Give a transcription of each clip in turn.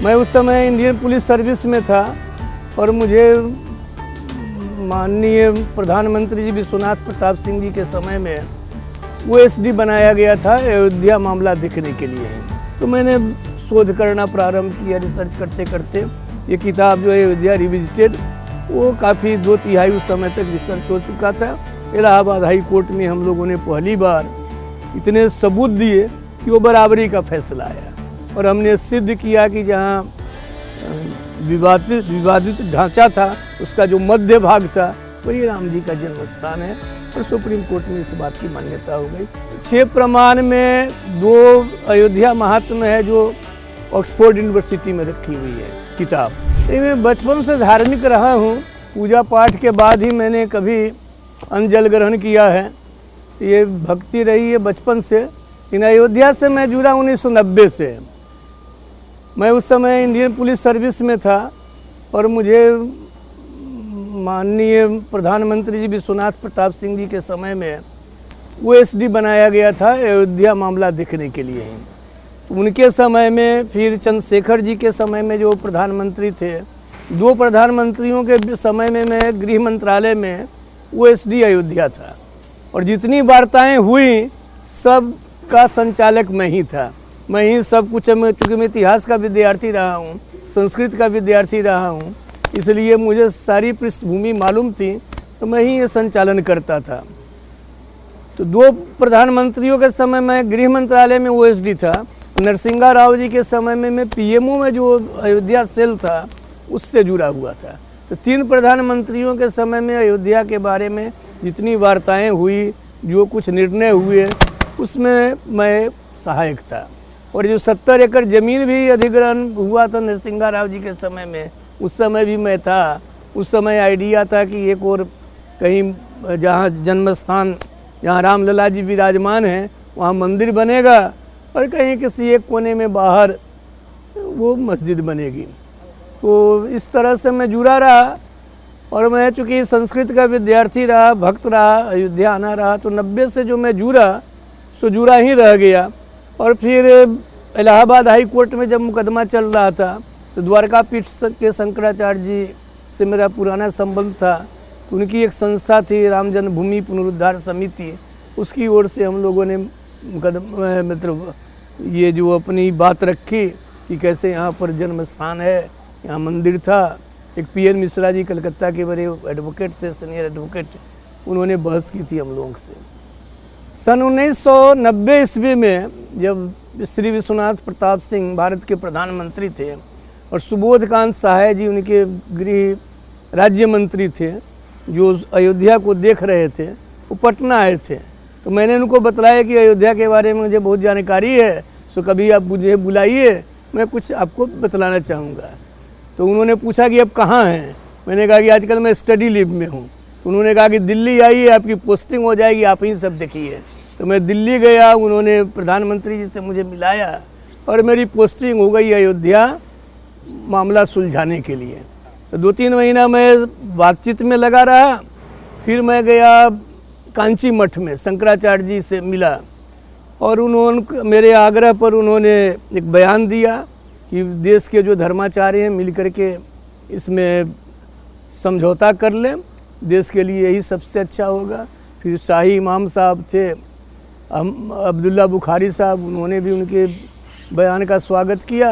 मैं उस समय इंडियन पुलिस सर्विस में था और मुझे माननीय प्रधानमंत्री जी विश्वनाथ प्रताप सिंह जी के समय में ओएसडी बनाया गया था अयोध्या मामला देखने के लिए। तो मैंने शोध करना प्रारंभ किया, रिसर्च करते करते ये किताब जो है अयोध्या रिविजिटेड, वो काफ़ी 2/3 उस समय तक रिसर्च हो चुका था। इलाहाबाद हाई कोर्ट में हम लोगों ने पहली बार इतने सबूत दिए कि वो बराबरी का फैसला आया और हमने सिद्ध किया कि जहाँ विवादित ढांचा था उसका जो मध्य भाग था वही राम जी का जन्म स्थान है और सुप्रीम कोर्ट में इस बात की मान्यता हो गई। 6 प्रमाण में 2 अयोध्या महात्म्य है जो ऑक्सफोर्ड यूनिवर्सिटी में रखी हुई है किताब। मैं बचपन से धार्मिक रहा हूँ, पूजा पाठ के बाद ही मैंने कभी अन्न जल ग्रहण किया है, ये भक्ति रही है बचपन से। इन अयोध्या से मैं जुड़ा 1990 से। मैं उस समय इंडियन पुलिस सर्विस में था और मुझे माननीय प्रधानमंत्री जी विश्वनाथ प्रताप सिंह जी के समय में ओएसडी बनाया गया था अयोध्या मामला देखने के लिए। उनके समय में फिर चंद्रशेखर जी के समय में जो प्रधानमंत्री थे, 2 प्रधानमंत्रियों के समय में मैं गृह मंत्रालय में ओएसडी अयोध्या था और जितनी वार्ताएं हुई सब का संचालक मैं ही था। मैं ही सब कुछ, चूँकि मैं इतिहास का विद्यार्थी रहा हूँ, संस्कृत का विद्यार्थी रहा हूँ, इसलिए मुझे सारी पृष्ठभूमि मालूम थी, तो मैं ही ये संचालन करता था। तो 2 प्रधानमंत्रियों के समय में गृह मंत्रालय में ओएसडी था। नरसिंहा राव जी के समय में मैं पीएमओ में जो अयोध्या सेल था उससे जुड़ा हुआ था। तो 3 प्रधानमंत्रियों के समय में अयोध्या के बारे में जितनी वार्ताएं हुई, जो कुछ निर्णय हुए, उसमें मैं सहायक था। और जो 70 एकड़ ज़मीन भी अधिग्रहण हुआ था नरसिंहा राव जी के समय में, उस समय भी मैं था। उस समय आइडिया था कि एक और कहीं जहाँ जन्म स्थान, जहाँ रामलला जी विराजमान हैं, वहाँ मंदिर बनेगा और कहीं किसी एक कोने में बाहर वो मस्जिद बनेगी। तो इस तरह से मैं जुड़ा रहा और मैं चूँकि संस्कृत का विद्यार्थी रहा, भक्त रहा, अयोध्या आना रहा, तो 90 से जो मैं जुड़ा सो जुड़ा ही रह गया। और फिर इलाहाबाद हाई कोर्ट में जब मुकदमा चल रहा था तो द्वारका पीठ के शंकराचार्य जी से मेरा पुराना संबंध था। तो उनकी एक संस्था थी राम जन्मभूमि पुनरुद्धार समिति, उसकी ओर से हम लोगों ने मुकदमा मतलब ये जो अपनी बात रखी कि कैसे यहाँ पर जन्म स्थान है, यहाँ मंदिर था। एक पीएन मिश्रा जी कलकत्ता के बड़े एडवोकेट थे, सीनियर एडवोकेट, उन्होंने बहस की थी हम लोगों से। सन 1990 ईस्वी में जब श्री विश्वनाथ प्रताप सिंह भारत के प्रधानमंत्री थे और सुबोधकांत सहाय जी उनके गृह राज्य मंत्री थे, जो अयोध्या को देख रहे थे, वो पटना आए थे। तो मैंने उनको बताया कि अयोध्या के बारे में मुझे बहुत जानकारी है, सो कभी आप मुझे बुलाइए, मैं कुछ आपको बतलाना चाहूँगा। तो उन्होंने पूछा कि अब कहाँ हैं? मैंने कहा कि आजकल मैं स्टडी लीव में हूँ। तो उन्होंने कहा कि दिल्ली आइए, आपकी पोस्टिंग हो जाएगी, आप ही सब देखिए। तो मैं दिल्ली गया, उन्होंने प्रधानमंत्री जी से मुझे मिलाया और मेरी पोस्टिंग हो गई अयोध्या मामला सुलझाने के लिए। तो 2-3 महीना मैं बातचीत में लगा रहा। फिर मैं गया कांची मठ में, शंकराचार्य जी से मिला और उन्होंने मेरे आग्रह पर उन्होंने एक बयान दिया कि देश के जो धर्माचार्य हैं मिल करके इसमें समझौता कर लें, देश के लिए यही सबसे अच्छा होगा। फिर शाही इमाम साहब थे, अब्दुल्ला बुखारी साहब, उन्होंने भी उनके बयान का स्वागत किया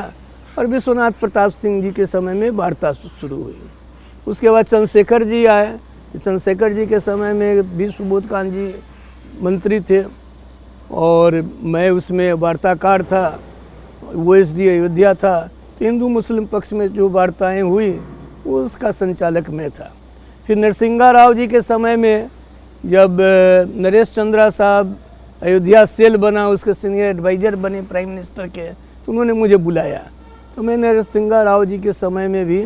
और विश्वनाथ प्रताप सिंह जी के समय में वार्ता शुरू हुई। उसके बाद चंद्रशेखर जी आए। चंद्रशेखर जी के समय में भी सुबोधकांत जी मंत्री थे और मैं उसमें वार्ताकार था, ओएसडी अयोध्या था। तो हिंदू मुस्लिम पक्ष में जो वार्ताएं हुई वो उसका संचालक मैं था। फिर नरसिंहा राव जी के समय में जब नरेश चंद्रा साहब अयोध्या सेल बना, उसके सीनियर एडवाइज़र बने प्राइम मिनिस्टर के, तो उन्होंने मुझे बुलाया। तो मैं नरसिंहा राव जी के समय में भी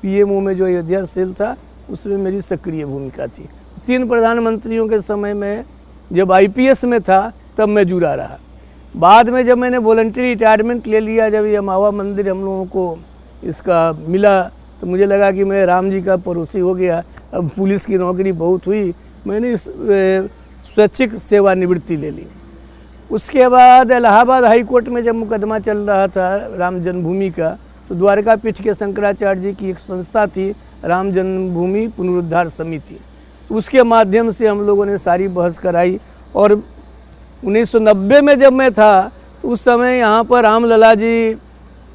पीएमओ में जो अयोध्या सेल था उसमें मेरी सक्रिय भूमिका थी। 3 प्रधानमंत्रियों के समय में जब आईपीएस में था तब मैं जुड़ा रहा। बाद में जब मैंने वॉलंटरी रिटायरमेंट ले लिया, जब ये मावा मंदिर हम लोगों को इसका मिला, तो मुझे लगा कि मैं राम जी का पड़ोसी हो गया। अब पुलिस की नौकरी बहुत हुई, मैंने स्वैच्छिक सेवानिवृत्ति ले ली। उसके बाद इलाहाबाद हाई कोर्ट में जब मुकदमा चल रहा था राम जन्मभूमि का, तो द्वारका पीठ के शंकराचार्य जी की एक संस्था थी, राम जन्मभूमि पुनरुद्धार समिति, तो उसके माध्यम से हम लोगों ने सारी बहस कराई। और 1990 में जब मैं था तो उस समय यहाँ पर रामलला जी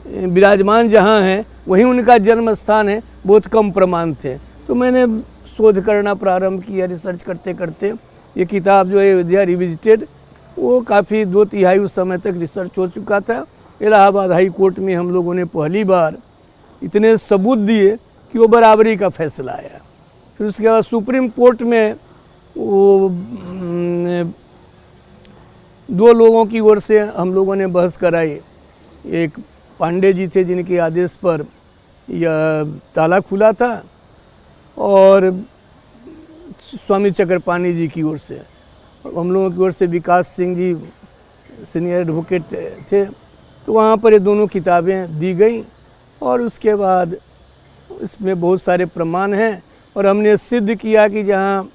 विराजमान जहाँ हैं वहीं उनका जन्म स्थान है, बहुत कम प्रमाण थे। तो मैंने शोध करना प्रारंभ किया, रिसर्च करते करते ये किताब जो है अयोध्या रिविजिटेड, वो काफ़ी 2/3 उस समय तक रिसर्च हो चुका था। इलाहाबाद हाई कोर्ट में हम लोगों ने पहली बार इतने सबूत दिए कि वो बराबरी का फैसला आया। फिर उसके बाद सुप्रीम कोर्ट में वो 2 लोगों की ओर से हम लोगों ने बहस कराई। एक पांडे जी थे जिनके आदेश पर यह ताला खुला था, और स्वामी चक्रपाणी जी की ओर से, हम लोगों की ओर से विकास सिंह जी सीनियर एडवोकेट थे। तो वहाँ पर ये दोनों किताबें दी गई, और उसके बाद इसमें बहुत सारे प्रमाण हैं, और हमने सिद्ध किया कि जहाँ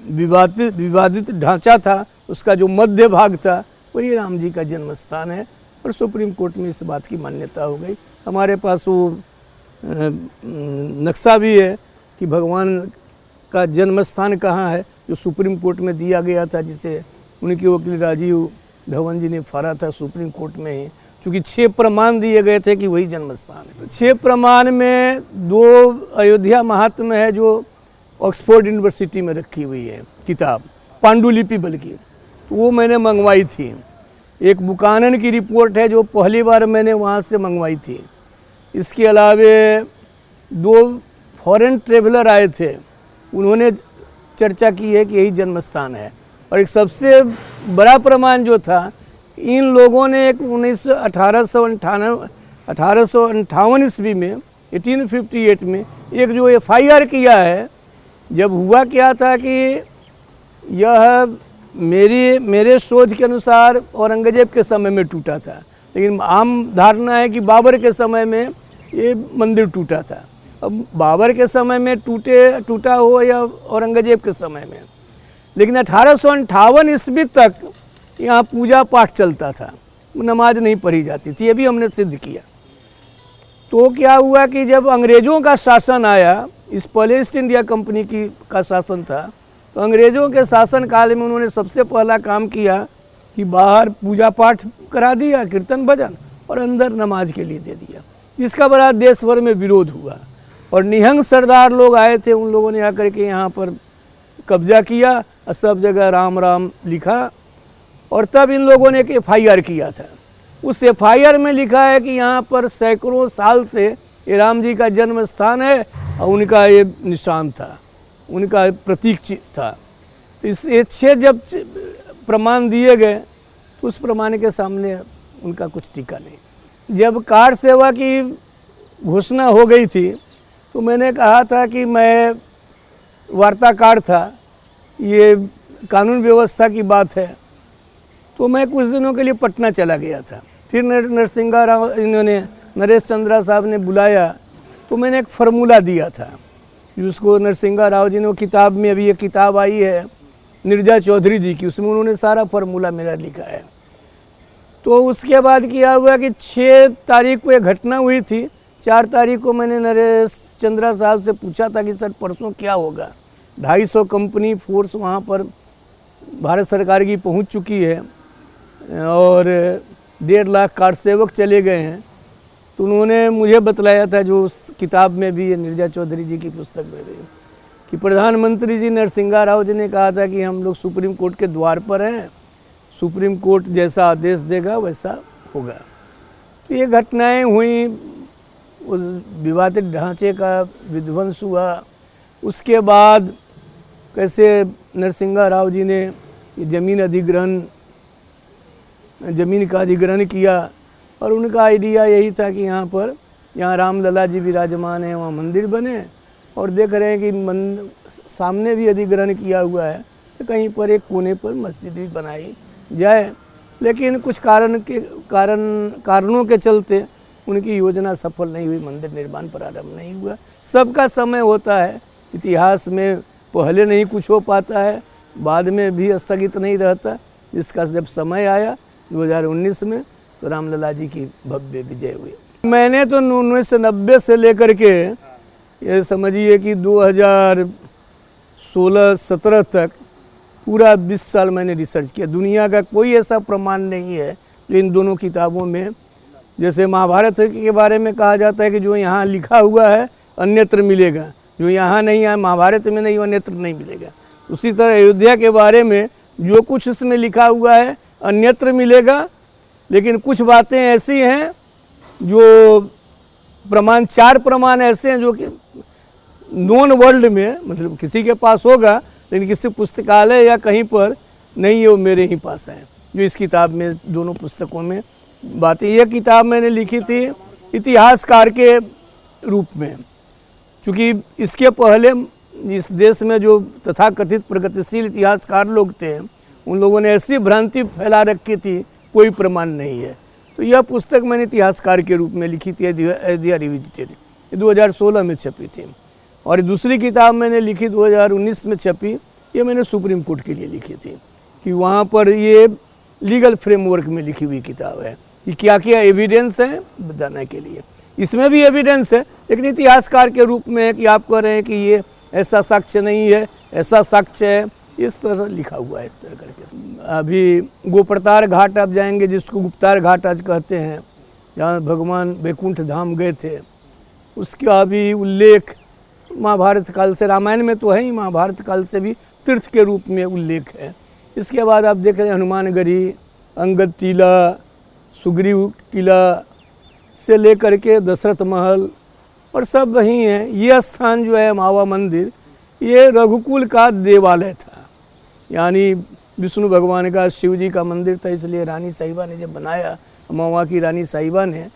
विवादित ढांचा था उसका जो मध्य भाग था वही राम जी का जन्म स्थान है, और सुप्रीम कोर्ट में इस बात की मान्यता हो गई। हमारे पास वो नक्शा भी है कि भगवान का जन्म स्थान कहाँ है, जो सुप्रीम कोर्ट में दिया गया था, जिसे उनके वकील राजीव धवन जी ने फाड़ा था सुप्रीम कोर्ट में ही, क्योंकि 6 प्रमाण दिए गए थे कि वही जन्म स्थान है। 6 प्रमाण में 2 अयोध्या महात्म्य है जो ऑक्सफोर्ड यूनिवर्सिटी में रखी हुई है किताब, पांडुलिपि बल्कि, तो वो मैंने मंगवाई थी। एक बुकानन की रिपोर्ट है जो पहली बार मैंने वहाँ से मंगवाई थी। इसके अलावे 2 फॉरेन ट्रेवलर आए थे, उन्होंने चर्चा की है कि यही जन्म स्थान है। और एक सबसे बड़ा प्रमाण जो था, इन लोगों ने एक 1858 ईस्वी में 1858 में एक जो FIR किया है। जब हुआ क्या था कि यह मेरे शोध के अनुसार औरंगजेब के समय में टूटा था, लेकिन आम धारणा है कि बाबर के समय में ये मंदिर टूटा था। अब बाबर के समय में टूटा हो या औरंगजेब के समय में, लेकिन 1858 ईस्वी तक यहाँ पूजा पाठ चलता था, नमाज नहीं पढ़ी जाती थी, ये भी हमने सिद्ध किया। तो क्या हुआ कि जब अंग्रेज़ों का शासन आया, इस पहले ईस्ट इंडिया कंपनी का शासन था, तो अंग्रेज़ों के शासन काल में उन्होंने सबसे पहला काम किया कि बाहर पूजा पाठ करा दिया, कीर्तन भजन, और अंदर नमाज के लिए दे दिया। इसका बड़ा देश भर में विरोध हुआ, और निहंग सरदार लोग आए थे, उन लोगों ने आकर के यहाँ पर कब्जा किया और सब जगह राम राम लिखा, और तब इन लोगों ने एक FIR किया था। उस FIR में लिखा है कि यहाँ पर सैकड़ों साल से ये राम जी का जन्म स्थान है, और उनका ये निशान था, उनका प्रतीक था। तो ये 6 जब प्रमाण दिए गए तो उस प्रमाण के सामने उनका कुछ टिका नहीं। जब कार सेवा की घोषणा हो गई थी तो मैंने कहा था कि मैं वार्ताकार था, ये कानून व्यवस्था की बात है, तो मैं कुछ दिनों के लिए पटना चला गया था। फिर नरसिंगा राव, इन्होंने नरेश चंद्रा साहब ने बुलाया, तो मैंने एक फार्मूला दिया था, जिसको नरसिंगा राव जी ने, वो किताब में अभी एक किताब आई है निर्जा चौधरी जी की, उसमें उन्होंने सारा फार्मूला मेरा लिखा है। तो उसके बाद क्या हुआ कि 6 तारीख को एक घटना हुई थी। 4 तारीख को मैंने नरेश चंद्रा साहब से पूछा था कि सर परसों क्या होगा। 250 कंपनी फोर्स वहाँ पर भारत सरकार की पहुँच चुकी है, और 1.5 लाख कार सेवक चले गए हैं। तो उन्होंने मुझे बतलाया था, जो उस किताब में भी, निर्जा चौधरी जी की पुस्तक में भी, कि प्रधानमंत्री जी नरसिंगा राव जी ने कहा था कि हम लोग सुप्रीम कोर्ट के द्वार पर हैं, सुप्रीम कोर्ट जैसा आदेश देगा वैसा होगा। तो ये घटनाएं हुई, उस विवादित ढांचे का विध्वंस हुआ। उसके बाद कैसे नरसिंगा राव जी ने ये ज़मीन का अधिग्रहण किया, और उनका आइडिया यही था कि यहाँ रामलला जी विराजमान हैं, वहाँ मंदिर बने, और देख रहे हैं कि सामने भी अधिग्रहण किया हुआ है, तो कहीं पर एक कोने पर मस्जिद भी बनाई जाए। लेकिन कुछ कारणों के चलते उनकी योजना सफल नहीं हुई, मंदिर निर्माण प्रारंभ नहीं हुआ। सबका समय होता है, इतिहास में पहले नहीं कुछ हो पाता है, बाद में भी स्थगित नहीं रहता। जिसका जब समय आया 2019 में, तो रामलला जी की भव्य विजय हुई। मैंने तो 1990 से लेकर के ये समझिए कि 2016-17 तक पूरा 20 साल मैंने रिसर्च किया। दुनिया का कोई ऐसा प्रमाण नहीं है जो इन दोनों किताबों में, जैसे महाभारत के बारे में कहा जाता है कि जो यहाँ लिखा हुआ है अन्यत्र मिलेगा, जो यहाँ नहीं है महाभारत में नहीं अन्यत्र नहीं मिलेगा। उसी तरह अयोध्या के बारे में जो कुछ इसमें लिखा हुआ है अन्यत्र मिलेगा, लेकिन कुछ बातें ऐसी हैं जो प्रमाण, 4 प्रमाण ऐसे हैं जो कि नॉन वर्ल्ड में, मतलब किसी के पास होगा लेकिन किसी पुस्तकालय या कहीं पर नहीं है, वो मेरे ही पास है, जो इस किताब में, दोनों पुस्तकों में बातें। यह किताब मैंने लिखी थी इतिहासकार के रूप में, क्योंकि इसके पहले इस देश में जो तथाकथित प्रगतिशील इतिहासकार लोग थे उन लोगों ने ऐसी भ्रांति फैला रखी थी, कोई प्रमाण नहीं है। तो यह पुस्तक मैंने इतिहासकार के रूप में लिखी थी, अयोध्या रिविजिटेड, ये 2016 में छपी थी। और दूसरी किताब मैंने लिखी 2019 में छपी, ये मैंने सुप्रीम कोर्ट के लिए लिखी थी, कि वहाँ पर ये लीगल फ्रेमवर्क में लिखी हुई किताब है कि क्या क्या एविडेंस है बताने के लिए। इसमें भी एविडेंस है, लेकिन इतिहासकार के रूप में है कि आप कह रहे हैं कि ये ऐसा साक्ष्य नहीं है, ऐसा साक्ष्य है, इस तरह लिखा हुआ है, इस तरह करके। अभी गोपरतार घाट आप जाएंगे, जिसको गुप्तार घाट आज कहते हैं, जहाँ भगवान वैकुंठ धाम गए थे, उसका भी उल्लेख महाभारत काल से, रामायण में तो है ही, महाभारत काल से भी तीर्थ के रूप में उल्लेख है। इसके बाद आप देख रहे हैं हनुमानगढ़ी, अंगद टीला, सुग्रीव किला से लेकर के दशरथ महल और सब वहीं हैं। ये स्थान जो है मावा मंदिर, ये रघुकुल का देवालय था, यानी विष्णु भगवान का, शिव जी का मंदिर था, इसलिए रानी साहिबा ने जब बनाया, मावा की रानी साहिबा ने,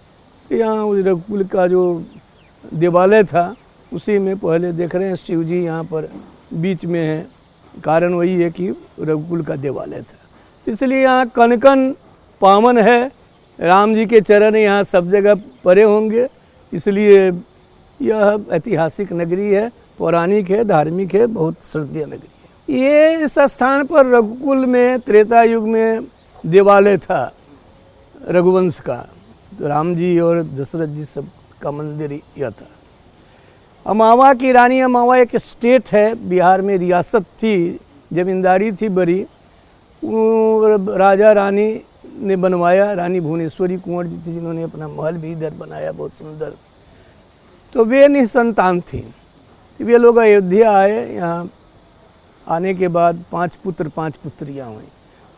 तो यहाँ उस रघुकुल का जो देवालय था उसी में पहले देख रहे हैं शिव जी यहाँ पर बीच में है, कारण वही है कि रघुकुल का देवालय था। तो इसलिए यहाँ कन कन पावन है, राम जी के चरण यहाँ सब जगह परे होंगे, इसलिए यह ऐतिहासिक नगरी है, पौराणिक है, धार्मिक है, बहुत श्रद्धेय नगरी है। ये इस स्थान पर रघुकुल में त्रेता युग में देवालय था रघुवंश का, तो राम जी और दशरथ जी सब का मंदिर यह था। अमावा की रानी, अमावा एक स्टेट है बिहार में, रियासत थी, जमींदारी थी बड़ी, राजा रानी ने बनवाया, रानी भुवनेश्वरी कुंवर जी थी जिन्होंने अपना महल भी इधर बनाया बहुत सुंदर। तो वे निसंतान थी, तो वे लोग अयोध्या आए, यहाँ आने के बाद 5 पुत्र 5 पुत्रियाँ हुई।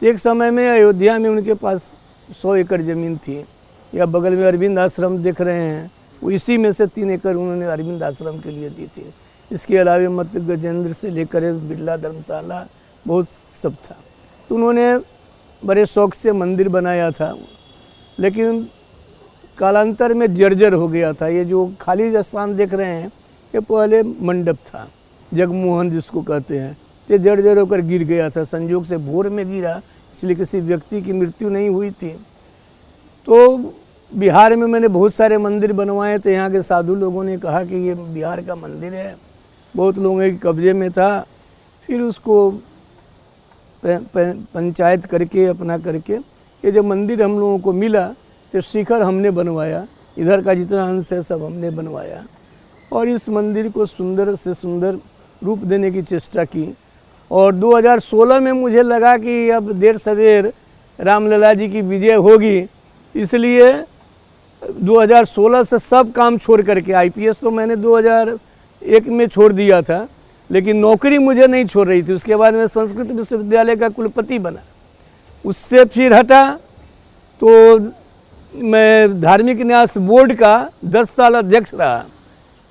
तो एक समय में अयोध्या में उनके पास 100 एकड़ ज़मीन थी, या बगल में अरविंद आश्रम देख रहे हैं, वो इसी में से 3 एकड़ उन्होंने अरविंद आश्रम के लिए दी थी। इसके अलावा मत गजेंद्र से लेकर बिरला धर्मशाला बहुत सब था। तो उन्होंने बड़े शौक से मंदिर बनाया था, लेकिन कालांतर में जर्जर हो गया था। ये जो खाली स्थान देख रहे हैं ये पहले मंडप था, जगमोहन जिसको कहते हैं, ये जर्जर होकर गिर गया था, संयोग से भोर में गिरा, इसलिए किसी व्यक्ति की मृत्यु नहीं हुई थी। तो बिहार में मैंने बहुत सारे मंदिर बनवाए, तो यहाँ के साधु लोगों ने कहा कि ये बिहार का मंदिर है, बहुत लोगों के कब्जे में था, फिर उसको पंचायत करके अपना करके ये जब मंदिर हम लोगों को मिला तो शिखर हमने बनवाया, इधर का जितना अंश है सब हमने बनवाया, और इस मंदिर को सुंदर से सुंदर रूप देने की चेष्टा की। और 2016 में मुझे लगा कि अब देर सवेर रामलला जी की विजय होगी, इसलिए 2016 से सब काम छोड़ करके, आईपीएस तो मैंने 2001 में छोड़ दिया था, लेकिन नौकरी मुझे नहीं छोड़ रही थी। उसके बाद मैं संस्कृत विश्वविद्यालय का कुलपति बना, उससे फिर हटा तो मैं धार्मिक न्यास बोर्ड का 10 साल अध्यक्ष रहा।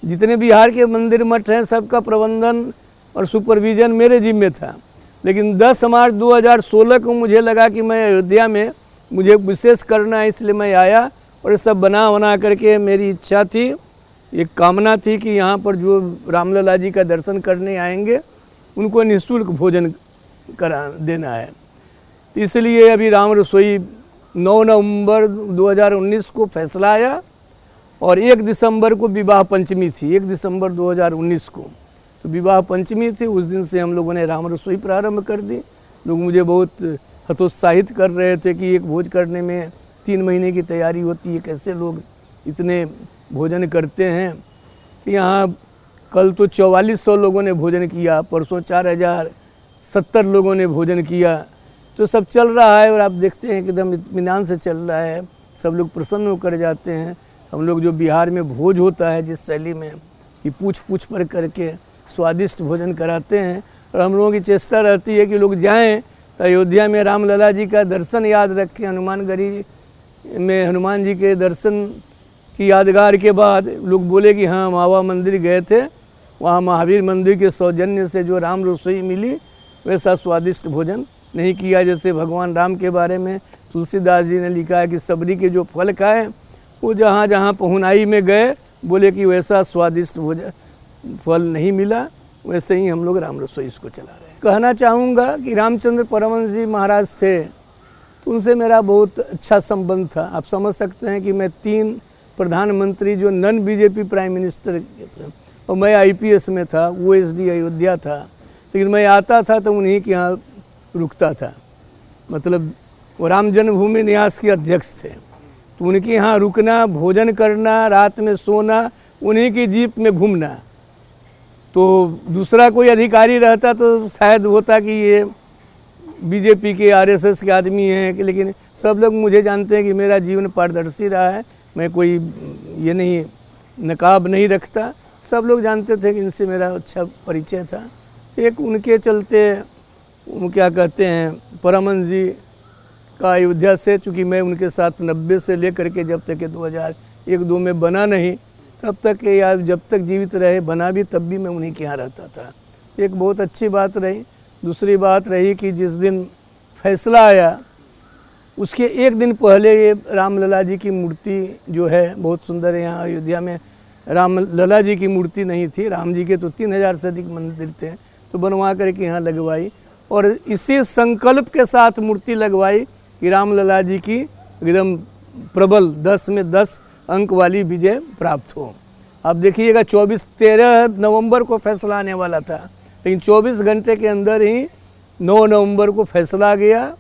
जितने बिहार के मंदिर मठ हैं सबका प्रबंधन और सुपरविज़न मेरे जिम्मे था। लेकिन 10 मार्च 2016 को मुझे लगा कि मैं अयोध्या में मुझे विशेष करना है, इसलिए मैं आया और ये सब बना करके मेरी इच्छा थी, एक कामना थी कि यहाँ पर जो रामलला जी का दर्शन करने आएंगे उनको निःशुल्क भोजन करा देना है। इसलिए अभी राम रसोई 9 नवंबर 2019 को फैसला आया और 1 दिसंबर को विवाह पंचमी थी, 1 दिसंबर 2019 को तो विवाह पंचमी थी। उस दिन से हम लोगों ने राम रसोई प्रारंभ कर दी। लोग मुझे बहुत हतोत्साहित कर रहे थे कि एक भोज करने में 3 महीने की तैयारी होती है, कैसे लोग इतने भोजन करते हैं कि यहाँ कल तो 4400 लोगों ने भोजन किया, परसों 4070 लोगों ने भोजन किया। तो सब चल रहा है और आप देखते हैं कि एकदम इत्मीनान से चल रहा है, सब लोग प्रसन्न होकर जाते हैं। हम लोग जो बिहार में भोज होता है जिस शैली में कि पूछ पूछ पर करके स्वादिष्ट भोजन कराते हैं, और हम लोगों की चेष्टा रहती है कि लोग जाएं तो अयोध्या में रामलला जी का दर्शन याद रखें। हनुमानगढ़ी में हनुमान जी के दर्शन की यादगार के बाद लोग बोले कि हाँ मावा मंदिर गए थे, वहाँ महावीर मंदिर के सौजन्य से जो राम रसोई मिली वैसा स्वादिष्ट भोजन नहीं किया। जैसे भगवान राम के बारे में तुलसीदास जी ने लिखा है कि सबरी के जो फल खाए वो जहाँ जहाँ पहुनाई में गए बोले कि वैसा स्वादिष्ट भोजन फल नहीं मिला। वैसे ही हम लोग राम रसोई इसको चला रहे हैं। कहना चाहूँगा कि रामचंद्र परमहंस जी महाराज थे तो उनसे मेरा बहुत अच्छा संबंध था। आप समझ सकते हैं कि मैं 3 प्रधानमंत्री जो नॉन बीजेपी प्राइम मिनिस्टर के थे और मैं IPS में था, OSD अयोध्या था, लेकिन मैं आता था तो उन्हीं के यहाँ रुकता था। मतलब वो राम जन्मभूमि न्यास के अध्यक्ष थे तो उनके यहाँ रुकना, भोजन करना, रात में सोना, उन्हीं की जीप में घूमना। तो दूसरा कोई अधिकारी रहता तो शायद होता कि ये बीजेपी के RSS के आदमी हैं, लेकिन सब लोग मुझे जानते हैं कि मेरा जीवन पारदर्शी रहा है। मैं कोई ये नहीं नकाब नहीं रखता। सब लोग जानते थे कि इनसे मेरा अच्छा परिचय था। एक उनके चलते वो क्या कहते हैं परमहंस जी का अयोध्या से, चूँकि मैं उनके साथ 90 से लेकर के जब तक के 2001-2 में बना नहीं तब तक या जब तक जीवित रहे बना भी, तब भी मैं उन्हीं के यहाँ रहता था। एक बहुत अच्छी बात रही। दूसरी बात रही कि जिस दिन फैसला आया उसके एक दिन पहले ये रामलला जी की मूर्ति जो है बहुत सुंदर है। यहाँ अयोध्या में रामलला जी की मूर्ति नहीं थी, राम जी के तो 3000 से अधिक मंदिर थे, तो बनवा करके यहाँ लगवाई और इसी संकल्प के साथ मूर्ति लगवाई कि रामलला जी की एकदम प्रबल 10 में 10 अंक वाली विजय प्राप्त हो। अब देखिएगा 13 नवंबर को फैसला आने वाला था, लेकिन 24 घंटे के अंदर ही 9 नवंबर को फैसला आ गया।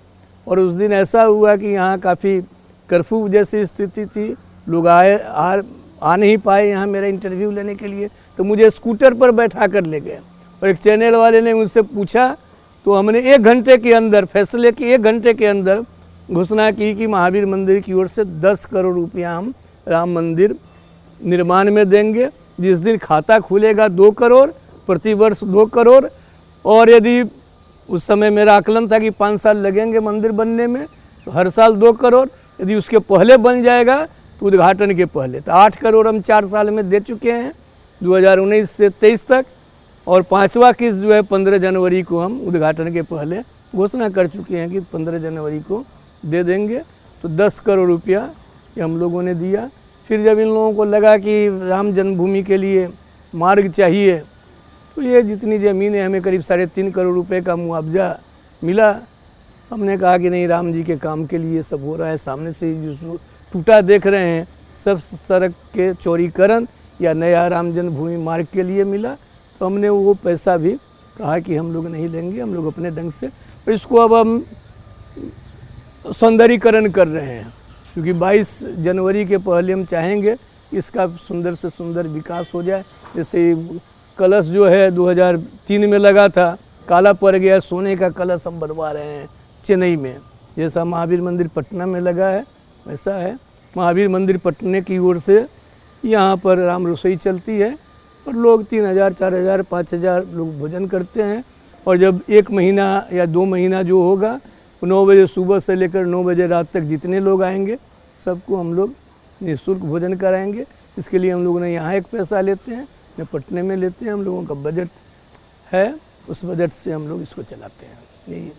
और उस दिन ऐसा हुआ कि यहाँ काफ़ी कर्फ्यू जैसी स्थिति थी, लोग आ नहीं पाए यहाँ मेरा इंटरव्यू लेने के लिए, तो मुझे स्कूटर पर बैठा कर ले गए और एक चैनल वाले ने मुझसे पूछा तो हमने 1 घंटे के अंदर, फैसले के 1 घंटे के अंदर घोषणा की कि महावीर मंदिर की ओर से 10 करोड़ रुपया हम राम मंदिर निर्माण में देंगे। जिस दिन खाता खुलेगा 2 करोड़, प्रतिवर्ष 2 करोड़, और यदि उस समय मेरा आकलन था कि 5 साल लगेंगे मंदिर बनने में, तो हर साल 2 करोड़, यदि उसके पहले बन जाएगा तो उद्घाटन के पहले, तो 8 करोड़ हम 4 साल में दे चुके हैं 2019 से 23 तक, और 5वां किस्त जो है 15 जनवरी को हम उद्घाटन के पहले घोषणा कर चुके हैं कि 15 जनवरी को दे देंगे। तो 10 करोड़ रुपया ये हम लोगों ने दिया। फिर जब इन लोगों को लगा कि राम जन्मभूमि के लिए मार्ग चाहिए, तो ये जितनी ज़मीन है हमें करीब 3.5 करोड़ रुपए का मुआवजा मिला। हमने कहा कि नहीं, राम जी के काम के लिए सब हो रहा है। सामने से जो टूटा देख रहे हैं सब सड़क के चौड़ीकरण या नया राम जन्मभूमि मार्ग के लिए मिला। तो हमने वो पैसा भी कहा कि हम लोग नहीं लेंगे, हम लोग अपने ढंग से, और इसको अब हम सौंदर्यीकरण कर रहे हैं, क्योंकि 22 जनवरी के पहले हम चाहेंगे इसका सुंदर से सुंदर विकास हो जाए। जैसे कलश जो है 2003 में लगा था, काला पड़ गया, सोने का कलश हम बनवा रहे हैं चेन्नई में। जैसा महावीर मंदिर पटना में लगा है वैसा है। महावीर मंदिर पटना की ओर से यहाँ पर राम रसोई चलती है और लोग 3000, 4000, 5000 लोग भोजन करते हैं। और जब 1 महीना या 2 महीना जो होगा, 9 बजे सुबह से लेकर 9 बजे रात तक जितने लोग आएंगे सबको हम लोग निःशुल्क भोजन कराएंगे। इसके लिए हम लोग ने यहाँ एक पैसा लेते हैं, न पटने में लेते हैं। हम लोगों का बजट है, उस बजट से हम लोग इसको चलाते हैं। यही